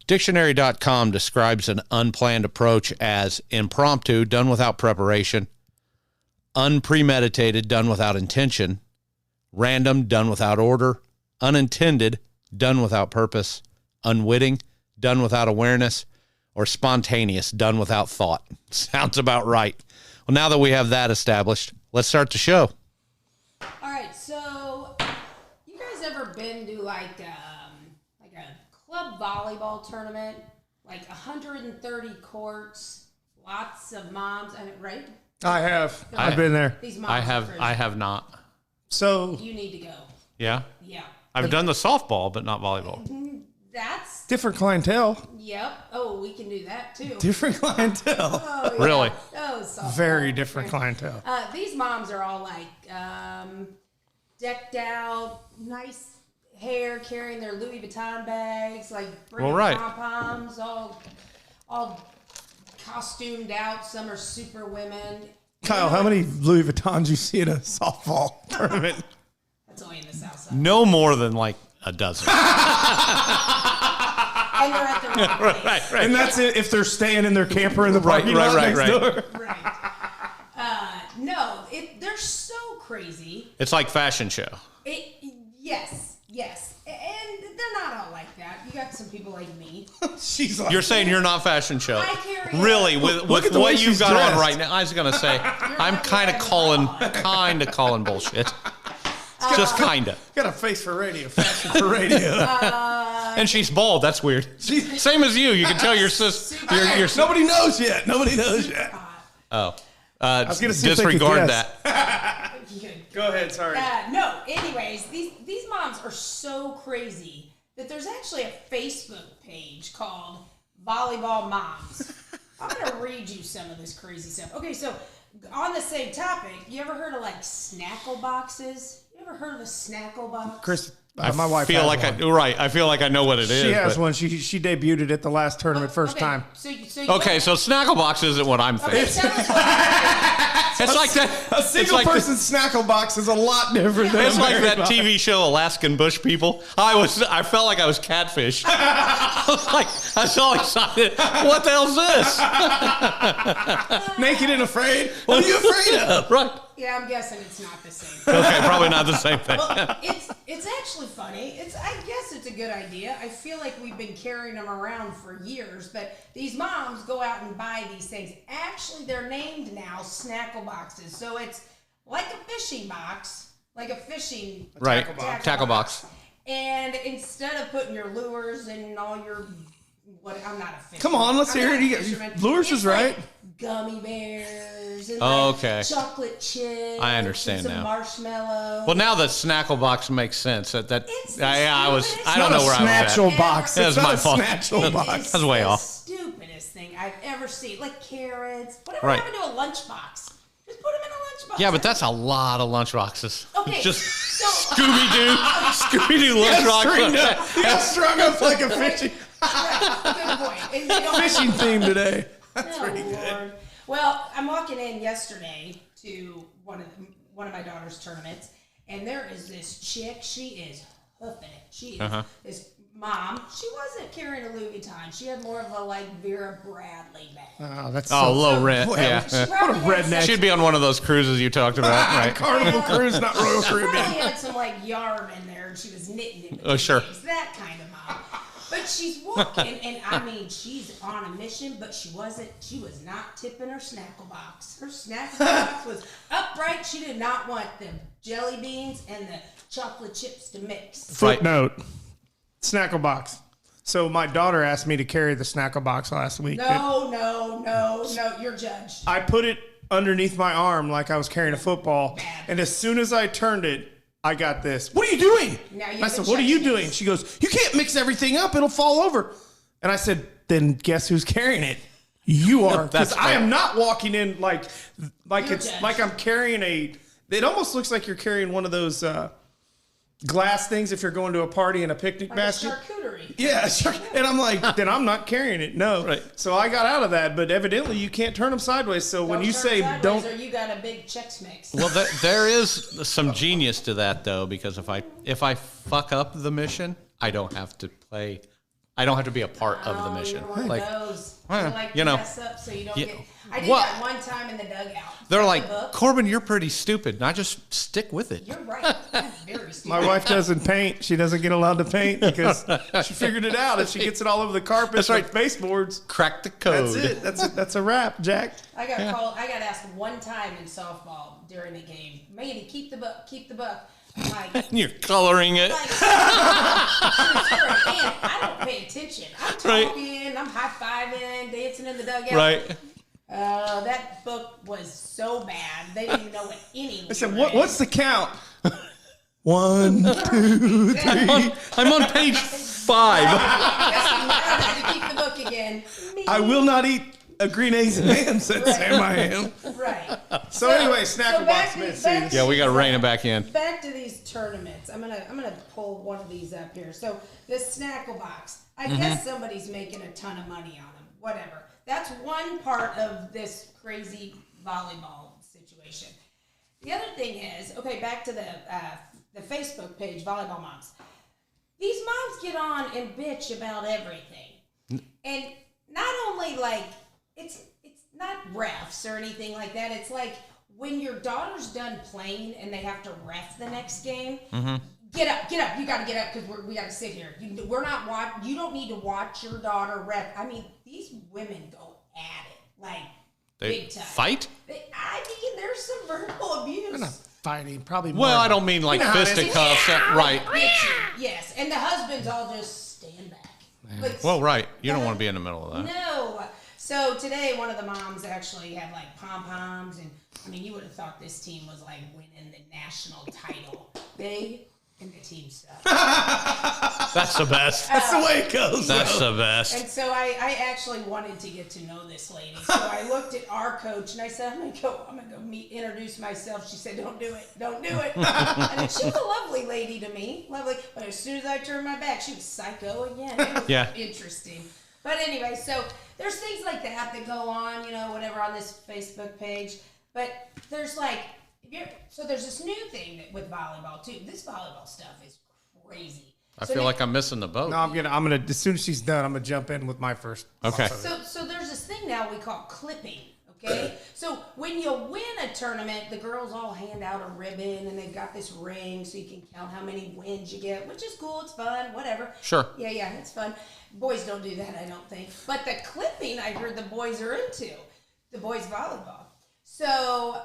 Dictionary.com describes an unplanned approach as impromptu, done without preparation, unpremeditated, done without intention, random, done without order, unintended, done without purpose, unwitting, done without awareness, or spontaneous, done without thought. Sounds about right. Well, now that we have that established, let's start the show. All right, so you guys ever been to like a club volleyball tournament, like 130 courts, lots of moms, right? I have. I've been there. These moms I have not. So you need to go. Yeah? Yeah. I've done the softball, but not volleyball. That's different clientele. Yep. Oh, we can do that too. Different clientele. Oh, yeah. Really? Oh, softball. Very different clientele. These moms are all like decked out, nice hair, carrying their Louis Vuitton bags, like bringing pom-poms, all costumed out. Some are super women. Kyle, how many Louis Vuittons you see at a softball tournament? That's only in the South Side. No more than like a dozen. And they're at the wrong place. Right. And that's it if they're staying in their camper in the parking lot next door. Right. No, they're so crazy. It's like fashion show. Yes. And they're not all like that. You got some people like me. She's like, You're saying you're not fashion show. I carry really, with what you've got dressed on right now, I was going to say, I'm kind of calling bullshit. Just kind of. got a face for radio, fashion for radio. And she's bald. That's weird. Same as you. You can tell your sister. Nobody knows yet. Oh. I was going to disregard that. Go ahead, sorry. No, anyways, these moms are so crazy that there's actually a Facebook page called Volleyball Moms. I'm going to read you some of this crazy stuff. Okay, so on the same topic, you ever heard of like Snackleboxes? You ever heard of a Snacklebox? Chris, my wife feel has like one. I feel like I know what it is. She has one. She debuted it at the last tournament, first time. So Snacklebox isn't what I'm thinking. It's like that. A single person snackle box is a lot different than It's like that TV show Alaskan Bush People. I felt like I was catfished. I was so excited. What the hell's this? Naked and afraid? What are you afraid of? Right. Yeah, I'm guessing it's not the same thing. Okay, probably not the same thing. Well, it's actually funny. I guess it's a good idea. I feel like we've been carrying them around for years, but these moms go out and buy these things. Actually, they're named now Snackleboxes. So it's like a fishing box, like a fishing tackle box. And instead of putting your lures and all your I'm not a fisherman. Come on, let's hear it. Lures is right. Gummy bears and chocolate chips. I understand and some now. Marshmallows. Well, now that Snacklebox makes sense. I don't know where I was at. Snatchel box. That's my fault. Snatchel box. That's way off. Stupidest thing I've ever seen. Like carrots. Whatever happened to a lunchbox? Just put them in a lunchbox. Yeah, but that's a lot of lunchboxes. Okay. Just Scooby-Doo lunchbox. You got strung up like a fishing. Good point. Fishing theme today. That's pretty good. Well, I'm walking in yesterday to one of my daughter's tournaments, and there is this chick. She is hoofing it. She is this mom. She wasn't carrying a Louis Vuitton. She had more of a like Vera Bradley bag. Oh, that's low rent. Yeah. What a redneck. She'd be on one of those cruises you talked about, right? Carnival Cruise, not Royal She Caribbean. probably had some like yarn in there, and she was knitting it. Oh, sure. That kind of mom. But she's walking, and I mean, she's on a mission, but she was not tipping her snackle box. Her snackle box was upright. She did not want the jelly beans and the chocolate chips to mix. Footnote, snackle box. So my daughter asked me to carry the snackle box last week. No, you're judged. I put it underneath my arm like I was carrying a football, and as soon as I turned it, I got this. What are you doing? I said, what are you doing? She goes, you can't mix everything up. It'll fall over. And I said, then guess who's carrying it? You are. Because I am not walking in like I'm carrying it almost looks like you're carrying one of those glass things if you're going to a party in a picnic basket. Charcuterie. Yeah. And I'm like, then I'm not carrying it. No. Right. So I got out of that, but evidently you can't turn them sideways. So when you say don't. Or you got a big Chex Mix. Well, there is some genius to that, though, because if I fuck up the mission, I don't have to play I don't have to be a part of the mission. You're one Like, of those. well, Like you know. mess up so you don't Yeah. get. I did What? that one time in the dugout. They're Read like, the book. Corbin, you're pretty stupid. And I just stick with it. You're right. I'm very stupid. My wife doesn't paint. She doesn't get allowed to paint because she figured it out. If she gets it all over the carpet, That's right. baseboards. Crack the code. That's it. That's a wrap, Jack. I got called. I got asked one time in softball during the game. Mandy, keep the book. Keep the book. I'm like, And you're coloring it. I don't pay attention. I'm talking. I'm high fiving, dancing in the dugout. Right. That book was so bad. They didn't know what any. I said, what's the count? 1, 2, 3. I'm on page 5. Guess I had to keep the book again. I will not eat a green eggs and ham, said Sam I am. Right. So anyway, back Snacklebox to- Myths. back Yeah, we got to rein it back in. Back to these tournaments. I'm gonna pull one of these up here. So this Snacklebox. I guess somebody's making a ton of money on them. Whatever. That's one part of this crazy volleyball situation. The other thing is, okay, back to the Facebook page, Volleyball Moms. These moms get on and bitch about everything, and not only like it's not refs or anything like that. It's like when your daughter's done playing and they have to ref the next game. Get up! You got to get up because we got to sit here. You don't need to watch your daughter ref. I mean, these women go at it like big time. Fight? There's some verbal abuse. Fighting, probably more. Well, I don't mean like fisticuffs. Right. Yes, and the husbands all just stand back. Like, Well, right. You don't want to be in the middle of that. no. So today, one of the moms actually had like pom poms, and I mean, you would have thought this team was like winning the national title. They and the team stuff. That's the best. That's the way it goes. That's the best. And so I actually wanted to get to know this lady. So I looked at our coach and I said, I'm gonna go introduce myself. She said, don't do it. And she was a lovely lady to me. Lovely. But as soon as I turned my back, she was psycho again. It was interesting. But anyway, so there's things like that go on, whatever on this Facebook page. But there's like, so there's this new thing with volleyball too. This volleyball stuff is crazy. I feel like I'm missing the boat. No, I'm gonna. As soon as she's done, I'm gonna jump in with my first. Okay. So there's this thing now we call clipping. Okay. So when you win a tournament, the girls all hand out a ribbon and they've got this ring so you can count how many wins you get, which is cool. It's fun. Whatever. Sure. Yeah, it's fun. Boys don't do that, I don't think. But the clipping, I heard the boys are into. The boys volleyball. So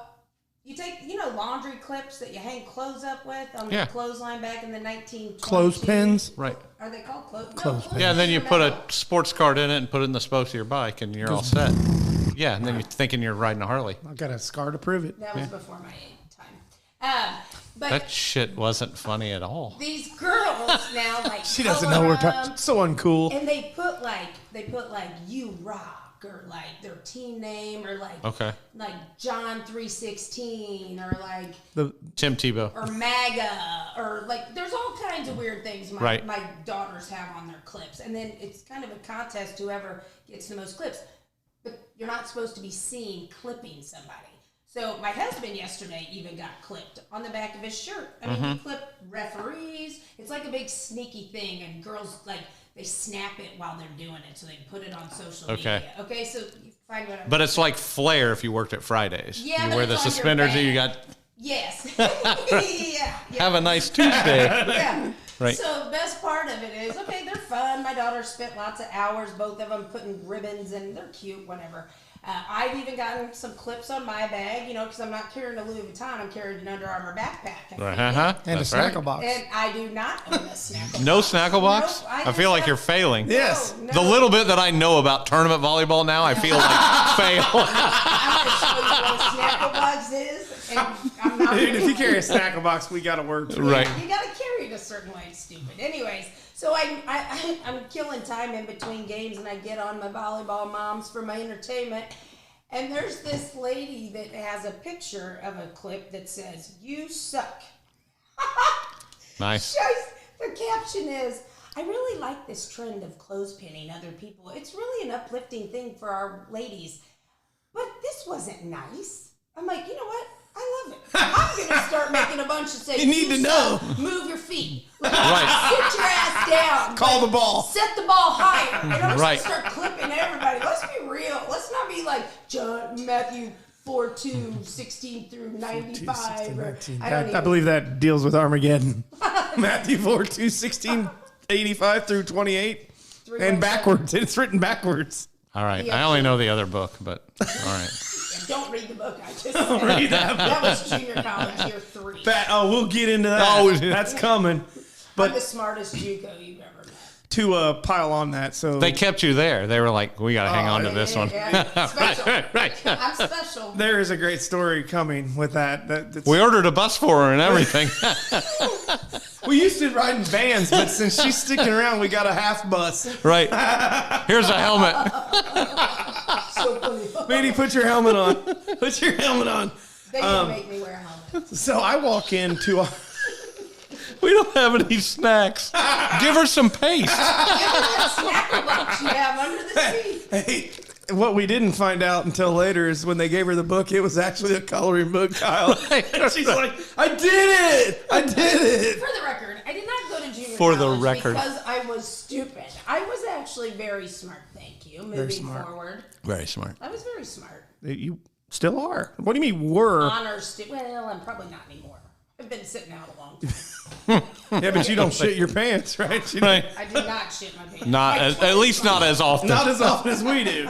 you take, laundry clips that you hang clothes up with on the clothesline back in the 1920s. Clothespins. Right. Are they called clothespins? Clothespins. Yeah, and then you put a sports card in it and put it in the spokes of your bike, and you're all set. Yeah, and then you're thinking you're riding a Harley. I got a scar to prove it. That was before my time. But That shit wasn't funny at all. these girls now like She doesn't know we're color talking. So uncool. and they put like you rock or like their team name or like John 3:16 or like Tim Tebow. or MAGA or like there's all kinds of weird things my daughters have on their clips, and then it's kind of a contest whoever gets the most clips, but you're not supposed to be seen clipping somebody. So my husband yesterday even got clipped on the back of his shirt. I mean, he clipped referees. It's like a big sneaky thing, and girls they snap it while they're doing it so they can put it on social media. Okay, so you find whatever. But it's like Flair if you worked at Fridays. Yeah, you but wear the it's on your suspenders and you back. got Yes. yeah. have a nice Tuesday. Yeah. Right. So the best part of it is, okay, they're fun. My daughter spent lots of hours, both of them, putting ribbons, and they're cute, whatever. I've even gotten some clips on my bag, because I'm not carrying a Louis Vuitton. I'm carrying an Under Armour backpack. And And a snackle box. And I do not own a snackle box. No snackle box? Nope, I feel like you're failing. Yes. No. The little bit that I know about tournament volleyball now, I feel like fail. I'm going to show you what a snackle box is. And I'm not Dude, if you carry a snackle box, we got a word for you. Right. You got to carry it a certain way. It's stupid. Anyways, so I'm killing time in between games, and I get on my Volleyball Moms for my entertainment. And there's this lady that has a picture of a clip that says, "You suck." Nice. The caption is, "I really like this trend of clothespinning other people. It's really an uplifting thing for our ladies. But this wasn't nice." I'm like, you know what? I love it. I'm I'm gonna start making a bunch of say. You need to know. Move your feet. Like, Right. Sit your ass down. Call the ball. Set the ball higher. And I'm Right. just gonna start clipping everybody. Let's be real. Let's not be like Matthew 4:2, 16 through 95. I believe that deals with Armageddon. Matthew 4:2, 16, 85 through 28. And backwards. It's written backwards. All right. I only know the other book, but all right. And don't read the book I just said. Read that. That was junior college, year 3. We'll get into that. Oh, that's coming. I'm the smartest JUCO you've ever met. To pile on that, so They kept you there. They were like, we got to hang on to this one. Yeah. Special. Right. I'm special. there is a great story coming with that. That's, We ordered a bus for her and everything. we used to ride in vans, but since she's sticking around, we got a half bus. Right. Here's a helmet. So funny. Mandy, put your helmet on. Put your helmet on. They didn't make me wear a helmet. So I walk into a. We don't have any snacks. Give her some paste. Give her that Snacklebox you have under the seat. Hey, what we didn't find out until later is when they gave her the book, it was actually a coloring book, Kyle. And she's like, I did it! I did it! For the record, I did not go to junior For the college record. because I was stupid. I was actually very smart, thank you. Moving smart. forward. Very smart. I was very smart. You still are. What do you mean were? Well, I'm probably not anymore. I've been sitting out a long time. Yeah, but you don't shit your pants, right? You Right. I do not shit my pants. Not at least not as often. Not as often as we do.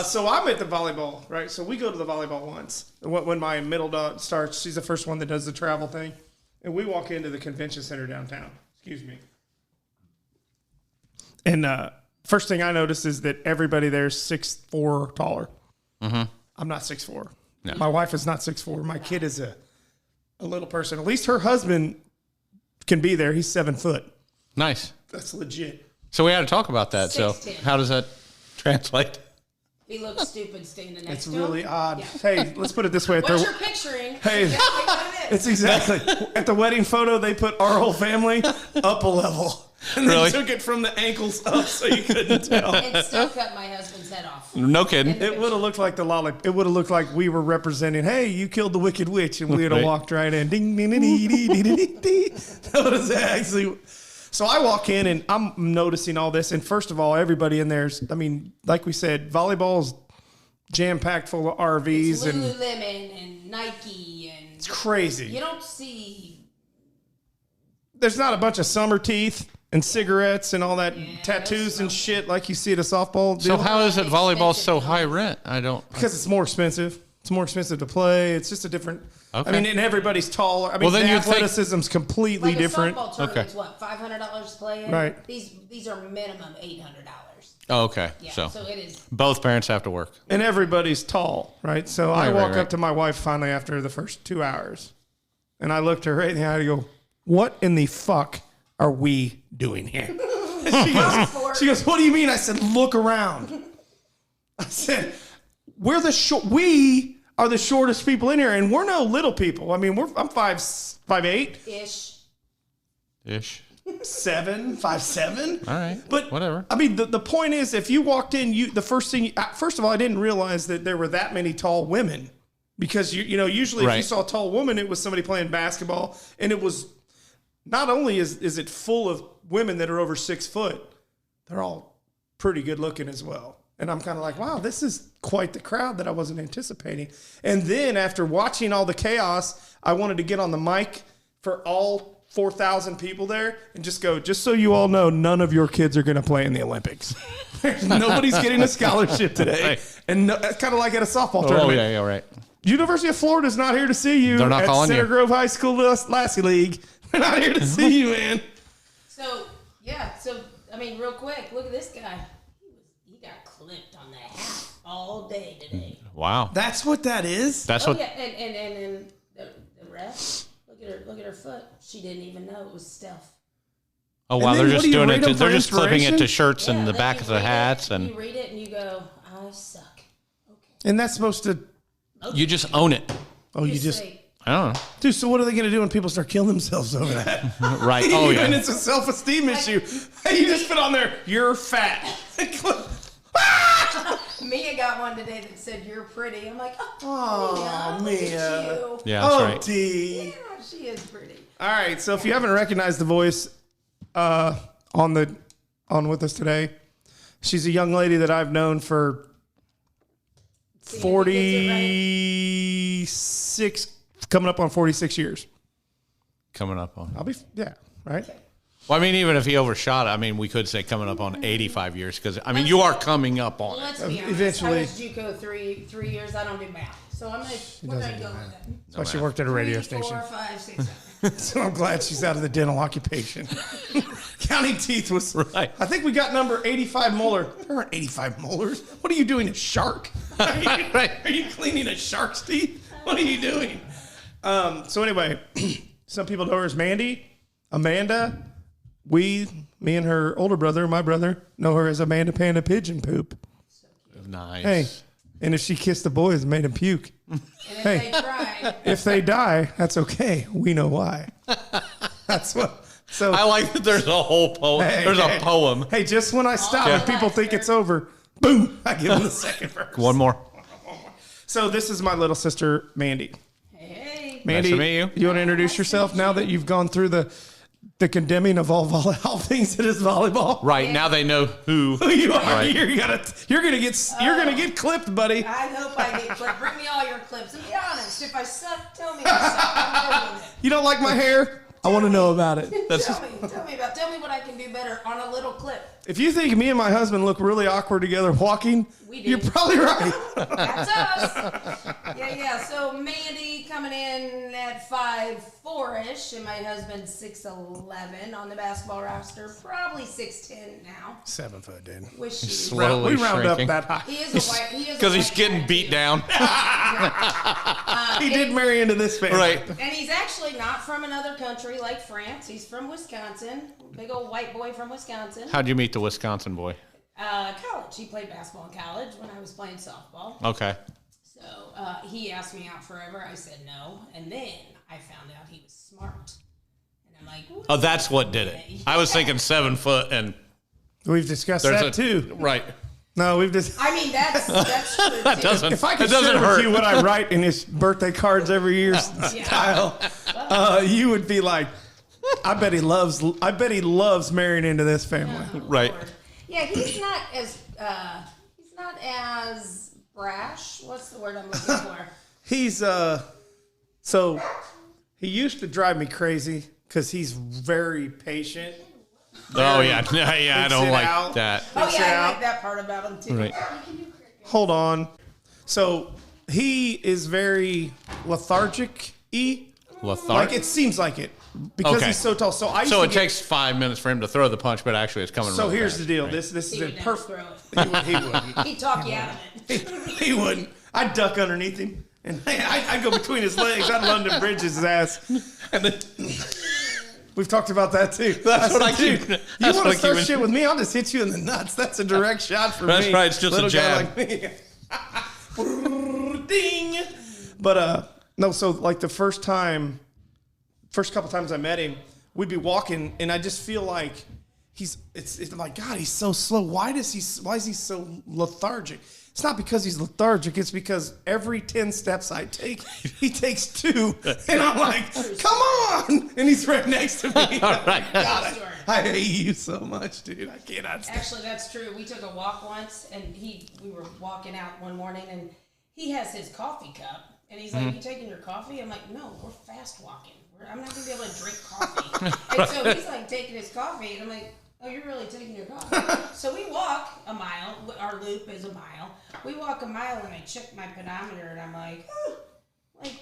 So I'm at the volleyball, right? So we go to the volleyball once. When my middle daughter starts, she's the first one that does the travel thing. And we walk into the convention center downtown. Excuse me. And first thing I notice is that everybody there's 6'4" taller. Mm-hmm. I'm not 6'4". No. My wife is not 6'4". My kid is a little person. At least her husband can be there. He's 7 foot. Nice. That's legit. So we had to talk about that. 6'10". So how does that translate? He looks stupid standing next It's to him. really odd. Yeah. Hey, let's put it this way. What you're picturing. Hey. Exactly what it is. It's exactly. At the wedding photo, they put our whole family up a level. And Really? they took it from the ankles up so you couldn't tell. It still cut my husband's head off. No kidding. It would have looked like the lollipop. It would have looked like we were representing, hey, you killed the wicked witch. And we would have Right. walked right in. Ding, ding, ding, ding, ding, ding, ding, ding. That was actually. So I walk in and I'm noticing all this. And first of all, everybody in there's, I mean, like we said, volleyball's jam-packed full of RVs. It's and Lululemon and Nike and it's crazy. you don't see. There's not a bunch of summer teeth and cigarettes and all that tattoos and shit like you see at a softball So deal. how is it volleyball so high rent? I don't. Because it's more expensive. It's more expensive to play. It's just a different. Okay. I mean, and everybody's taller. I mean, Well, then the you'd think- athleticism's completely Like different. a softball tournament's what, $500 to play in? Right. These are minimum $800. Oh, okay. Yeah, So so it is. both parents have to work. And everybody's tall, right? So I Right, walk right. up to my wife finally after the first 2 hours, and I looked her right in the eye and go, "What in the fuck are we doing here?" She goes, "What do you mean?" I said, "Look around." I said, we are the shortest people in here, and we're no little people. I mean, I'm 5'8", Ish. 7, 5'7". All right. But whatever. I mean, the point is, if you walked in, the first thing, first of all, I didn't realize that there were that many tall women, because you know, usually if you Right. saw a tall woman, it was somebody playing basketball, and it was not only is it full of women that are over 6 foot, they're all pretty good looking as well. And I'm kind of like, wow, this is quite the crowd that I wasn't anticipating. And then after watching all the chaos, I wanted to get on the mic for all 4,000 people there and just go, just so you all know, none of your kids are going to play in the Olympics. Nobody's getting a scholarship today. Right. And it's kind of like at a softball tournament. Oh, yeah, right. University of Florida is not here to see you. They're not at calling Center you. Grove High School Lassie League. They're not here to see you, man. So, yeah. So, I mean, real quick, look at this guy. He got clipped on the hat all day today. Wow. That's what that is? That's Oh, what. yeah. And the ref, look at her foot. She didn't even know it was Steph. Oh wow, And then they're what just do you doing rate it. them for They're just clipping it to inspiration? shirts and the then back you of the read it, hats, and you read it and you go, I suck. Okay. And that's supposed to... you just own it. Oh, you just... say, I don't know. Dude, so what are they going to do when people start killing themselves over that? Right. Oh Even yeah. it's a self-esteem issue. You just put on there, you're fat. Mia got one today that said, "You're pretty." I'm like, oh, Mia. Mia. Yeah, that's right. D. Yeah, she is pretty. All right, so if you haven't recognized the voice on with us today, she's a young lady that I've known for 46, coming up on 46 years. Coming up on. Right? Well, I mean, even if he overshot it, I mean, we could say coming up on 85 years because, I mean, you are coming up on Let's it. be honest. Eventually. I was JUCO three years. I don't do math. So we're going to go with that. So she worked at a radio 3, 4, station. 5, 6, 7. So I'm glad she's out of the dental occupation. Counting teeth was Right. I think we got number 85 molar. There aren't 85 molars. What are you doing, a shark? Are you cleaning a shark's teeth? What are you doing? So anyway, some people know her as Mandy, Amanda. Me and her older brother, my brother, know her as Amanda Panda Pigeon Poop. Nice. Hey, and if she kissed the boys and made them puke. And if they tried. If they die, that's okay. We know why. That's what. So I like that there's a whole poem. There's a poem. Hey, just when I stop and people think it's over, boom, I give them the second verse. One more. So this is my little sister, Mandy. Hey. Mandy, Nice to meet you. You want to introduce yourself now that you've gone through the condemning of all things that is volleyball? Right, now they know who You are. Right. You're gonna get clipped, buddy. I hope I get clipped. Bring me all your clips. And be honest. If I suck, tell me I suck. I'm doing it. You don't like my hair? I want to know about it. Tell me what I can do better on a little clip. If you think me and my husband look really awkward together walking, We do. you're probably right. That's us. Yeah. So Mandy coming in at 5'4"-ish, and my husband's 6'11" on the basketball roster. Probably 6'10" now. 7 foot, dude. Wish he was. slowly We round shrinking. up that high. He is a white. Because he's getting beat down. He did marry into this family. Right. And he's actually not from another country like France. He's from Wisconsin. Big old white boy from Wisconsin. How'd you meet the Wisconsin boy? College. He played basketball in college when I was playing softball. Okay. So he asked me out forever. I said no. And then I found out he was smart. And I'm like, what? Oh, that's what did it. I was thinking 7 foot and We've discussed there's that too. Right. No, we've just. I mean, that's true too. That doesn't. If I could it doesn't share hurt. with you what I write in his birthday cards every year style, you would be like, I bet he loves marrying into this family. Right. Yeah, he's not as brash. What's the word I'm looking for? He's so he used to drive me crazy because he's very patient. Oh yeah. Yeah. I don't it like out. that. Oh yeah, I out. like that part about him too. Right. Hold on. So he is very lethargic-y. Like it seems like it because Okay. he's so tall. So I used So to it takes 5 minutes for him to throw the punch, but actually it's coming. So really here's fast. the deal. Right. This is He a would never perfect. throw it. He wouldn't. He'd talk you out of it. He wouldn't. I'd duck underneath him, and I'd go between his legs. I'd London Bridge his ass. And then, we've talked about that too. That's what I said, keep- dude, that's you what want I to start keep- shit with me? I'll just hit you in the nuts. That's a direct shot for That's me. right, it's just a Little jab. guy like me. Ding. But no. So like the first couple times I met him, we'd be walking, and I just feel like it's like, God, he's so slow. Why is he so lethargic? It's not because he's lethargic. It's because every 10 steps I take, he takes 2. And I'm like, come on. And he's right next to me. Right. God, I hate you so much, dude. I cannot stand. Actually, that's true. We took a walk once, and we were walking out one morning, and he has his coffee cup, and he's like, "You taking your coffee?" I'm like, "No, we're fast walking. I'm not gonna be able to drink coffee." And so he's like taking his coffee, and I'm like, "Oh, you're really taking your coffee?" So we walk a mile. Our loop is a mile. We walk a mile, and I check my pedometer, and I'm like, like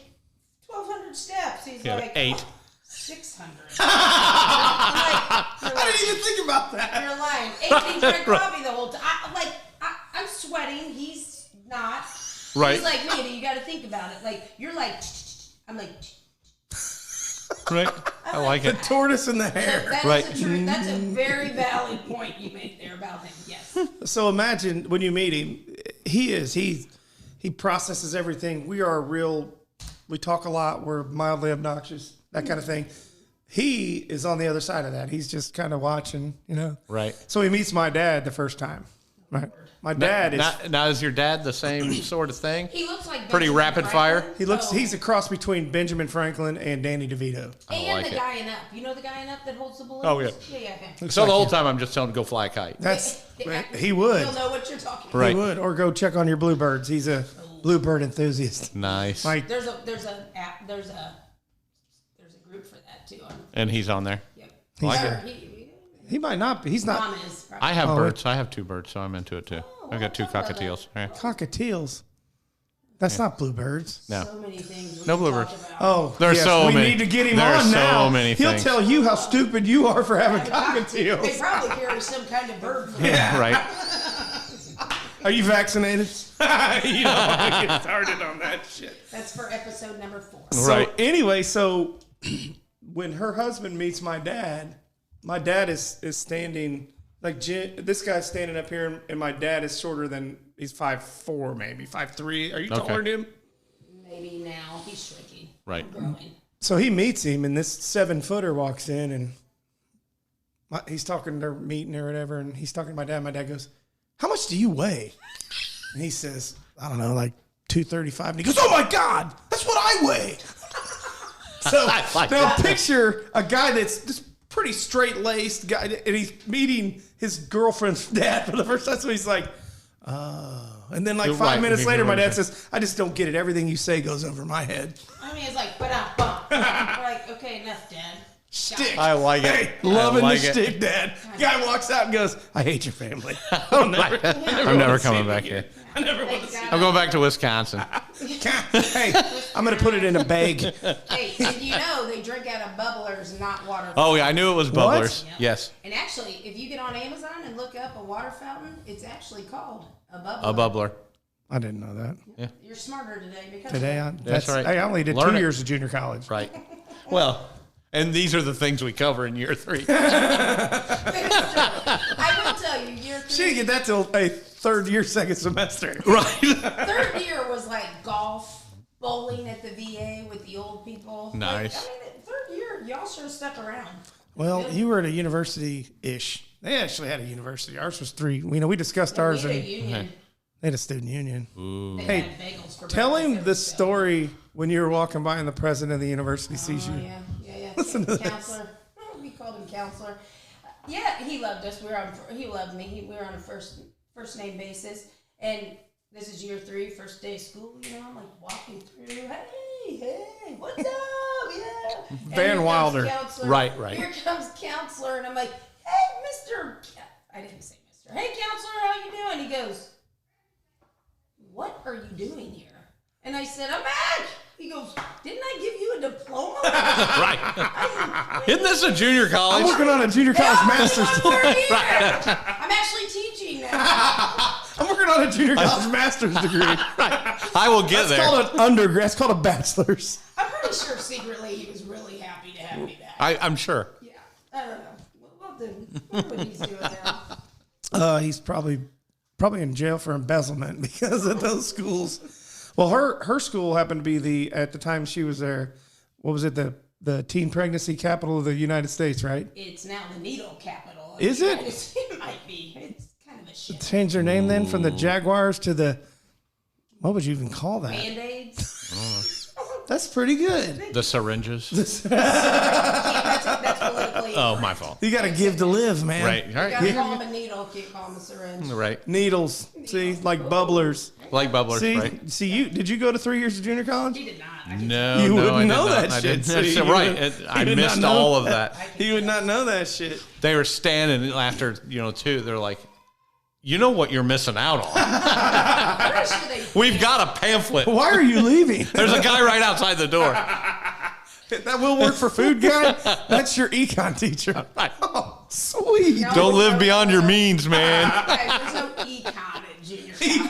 1,200 steps. He's Yeah, like 8. 600. I didn't even think about that. You're lying. He drank coffee the whole time. I'm sweating. He's not. Right. He's like, Mandy, you got to think about it. Like, you're like, I'm like, Right. I like The it. tortoise and the hare. that's Right. a true. That's a very valid point you made there about him. Yes. So imagine when you meet him, he processes everything. We talk a lot. We're mildly obnoxious, that kind of thing. He is on the other side of that. He's just kind of watching, Right. So he meets my dad the first time. Right. My dad is now is your dad the same sort of thing? He looks like pretty Benjamin rapid Franklin. fire. he's a cross between Benjamin Franklin and Danny DeVito. And like the it. guy in Up. You know the guy in Up that holds the balloons? Oh, yeah. Yeah. So the whole time I'm just telling him to go fly a kite. He would. He'll know what you're talking about. Right. He would, or go check on your bluebirds. He's a bluebird enthusiast. Nice. Like, There's a group for that too. And he's on there. Yep. I like Or it. he might not be. He's not. Mom is. Probably. I have Oh, birds. I have 2 birds, so I'm into it too. I've got 2 cockatiels. Yeah. Cockatiels. That's not bluebirds. No. So many things. we No can bluebirds. talk about. Oh, There's so we many. need to get him There's on so now. many He'll things. tell you how stupid you are for having They cockatiels. probably carry some kind of bird flu. Right. Are you vaccinated? You don't want to get started on that shit. That's for episode number 4. Right. So anyway, so when her husband meets my dad is standing like this guy's standing up here, and my dad is shorter than he's 5'4", maybe 5'3". Are you taller than him? Maybe now he's shrinking. Right. Growing. So he meets him, and this 7-footer walks in, and he's talking to meeting or whatever, and he's talking to my dad. My dad goes, "How much do you weigh?" And he says, "I don't know, like 235." And he goes, "Oh my God, that's what I weigh." So like now that. picture a guy that's just pretty straight laced guy, and he's meeting his girlfriend's dad for the first time. So he's like, and then like 5 minutes later, my dad says, "I just don't get it. Everything you say goes over my head." I mean, it's like, bump. We're like, okay, enough, Dad. Stick. I like it. Hey, loving I like the it. stick, Dad. Guy walks out and goes, "I hate your family. I'm never coming back here. I never want to see I'm going back to Wisconsin. Hey, I'm going to put it in a bag." Hey, and you know they drink out of bubblers, not water. Oh, yeah. I knew it was bubblers. Yeah. Yes. And actually, if you get on Amazon and look up a water fountain, it's actually called a bubbler. A bubbler. I didn't know that. Yeah. You're smarter today because Today, That's right. I only did Learn 2 it. years of junior college. Right. Well, and these are the things we cover in year 3. I will tell you, year 3. She didn't get that till a third year, second semester. Right. Third year was like golf, bowling at the VA with the old people. Nice. Like, I mean, third year, y'all should have stuck around. Well, you were at a university-ish. They actually had a university. Ours was 3. We discussed ours, We had a and union. they had a student union. They Hey, had bagels for Tell breakfast him every the day. story when you were walking by and the president of the university sees you. Oh, yeah. Listen to this. Counselor. Oh, we called him counselor. Yeah, he loved us. He loved me. We were on a first name basis. And this is year 3, first day of school. I'm like walking through. Hey, what's up? Yeah. And Van here comes Wilder. Counselor. Right. Here comes counselor, and I'm like, hey, Mr. I didn't say Mr. Hey, counselor, how you doing? He goes, what are you doing here? And I said, I'm back. He goes, didn't I give you a diploma? Right. Isn't this a junior I'm college? working on a junior college master's. I'm actually teaching now. I'm working on a junior college master's degree. I will get It's there. called an undergrad. It's called a bachelor's. I'm pretty sure secretly he was really happy to have me back. I'm sure. Yeah, I don't know. What he's doing now. He's probably in jail for embezzlement because of those schools. Well, her school happened to be at the time she was there, what was it, the teen pregnancy capital of the United States, right? It's now the needle capital. of Is the it? United States. It might be. It's kind of a shit. Changed their name then from the Jaguars to the, what would you even call that? Band-Aids. That's pretty good. The syringes. That's politically. Oh, my fault. You got to give to live, man. Right. All You gotta right. call him a needle, can't call him a syringe. Right. Needles, see, like bubblers. Like bubblers, See, right? did you go to 3 years of junior college? He did not. I just- No, You no, wouldn't I did know not. that I shit, didn't. see, That's you right. would- I you would missed not know all of that. that. He would not know that shit. They were standing after, too. They're like, you know what you're missing out on. I'm pretty sure they. We've got a pamphlet. Why are you leaving? There's a guy right outside the door. That will work for food guy. That's your econ teacher. Oh, sweet. No. Don't live beyond your means, man. Okay, there's no econ at junior college.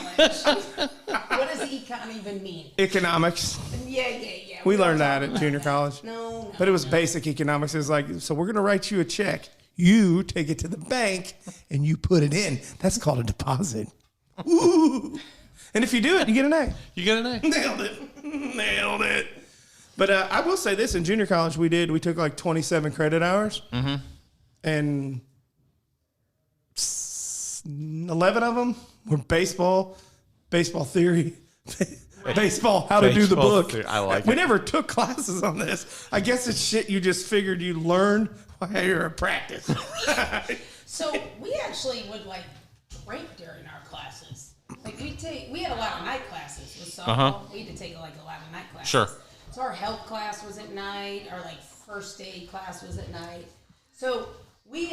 What does econ even mean? Economics. Yeah. We learned that at junior college. No. But it was basic economics. It was like, so we're going to write you a check. You take it to the bank and you put it in. That's called a deposit. Ooh. And if you do it, you get an A. You get an A. Nailed it. But I will say this, in junior college we took like 27 credit hours. Mm-hmm. And 11 of them were baseball theory, baseball, how to do the book. I like it. We never took classes on this. I guess it's shit you just figured you learned while you're in practice. So we actually would like drink during our classes. Like we had a lot of night classes with softball. We had to take like a lot of night classes. Sure. So our health class was at night. Our like first aid class was at night. So we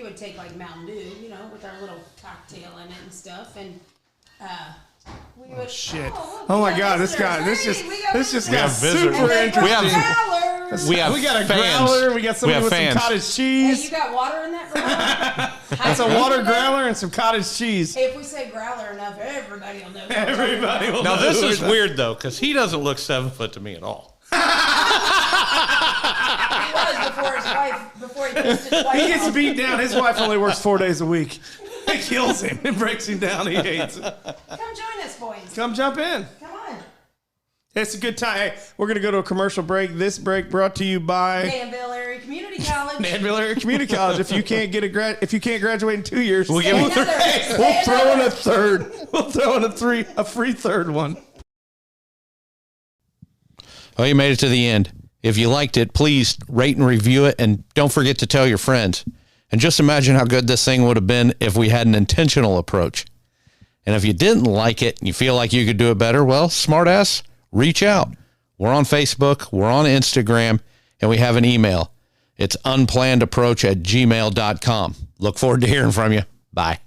would take like Mountain Dew, you know, with our little cocktail in it and stuff, and we would. Shit! Oh, Oh my God! This got super interesting. We got a fans. growler. We got somebody with fans. some cottage cheese. Hey, you got water in that growler? That's a water growler and some cottage cheese. Hey, if we say growler enough, everybody will know. Everybody will Now know. this is weird though, because he doesn't look 7 foot to me at all. He was before he pissed his wife He gets off. beat down. His wife only works 4 days a week. It kills him. It breaks him down. He hates it. Come join us, boys. Come jump in. Come on. It's a good time. Hey, we're going to go to a commercial break. This break brought to you by Danville Area Community College. Danville Area Community College. If you can't graduate in 2 years, we'll Say another. Say throw in another. a third. We'll throw in a free third one. Oh, you made it to the end. If you liked it, please rate and review it, and don't forget to tell your friends. And just imagine how good this thing would have been if we had an intentional approach. And if you didn't like it and you feel like you could do it better, well, smartass, reach out. We're on Facebook, we're on Instagram, and we have an email. It's unplannedapproach@gmail.com. Look forward to hearing from you. Bye.